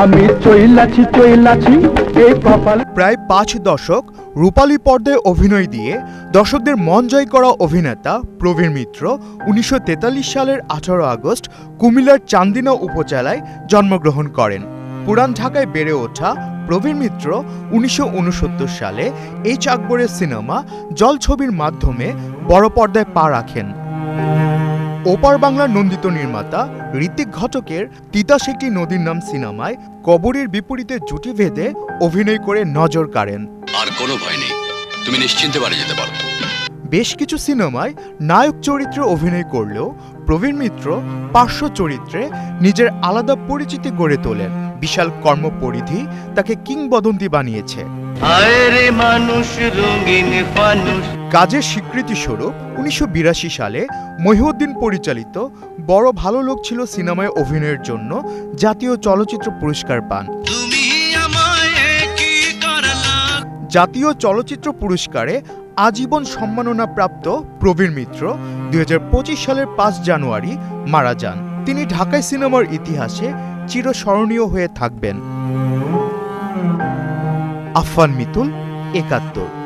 আমি চইলাছি এই কপাল। প্রায় 5 দশক রূপালী পর্দায় অভিনয় দিয়ে দর্শকদের মন জয় করা অভিনেতা প্রবীর মিত্র 1943 সালের 18 আগস্ট কুমিল্লার চান্দিনা উপজেলায় জন্মগ্রহণ করেন। পুরান ঢাকায় বেড়ে ওঠা প্রবীর মিত্র 1969 সালে এইচ আকবরের সিনেমা জল ছবির মাধ্যমে বড় পর্দায় পা রাখেন। ওপার বাংলার নন্দিত নির্মাতা ঋত্বিক ঘটকের তিতাস একটি নদীর নাম সিনেমায় কবরীর বিপরীতে জুটি বেঁধে অভিনয় করে নজর কাড়েন। আর কোনো ভয় নেই, তুমি নিশ্চিন্তে বাড়ি যেতে পারো। বেশ কিছু সিনেমায় নায়ক চরিত্রে অভিনয় করলেও প্রবীর মিত্র পার্শ্ব চরিত্রে নিজের আলাদা পরিচিতি গড়ে তোলেন। বিশাল কর্মপরিধি তাকে কিংবদন্তি বানিয়েছে। কাজের স্বীকৃতি স্বরূপ 1982 সালে মহিউদ্দিন পরিচালিত বড় ভালো লোক ছিল সিনেমায় অভিনয়ের জন্য জাতীয় চলচ্চিত্র পুরস্কার পান। জাতীয় চলচ্চিত্র পুরস্কারে আজীবন সম্মাননা প্রাপ্ত প্রবীর মিত্র 2025 সালের 5 জানুয়ারি মারা যান। তিনি ঢাকায় সিনেমার ইতিহাসে চিরস্মরণীয় হয়ে থাকবেন। আফফান মিতুল, 71।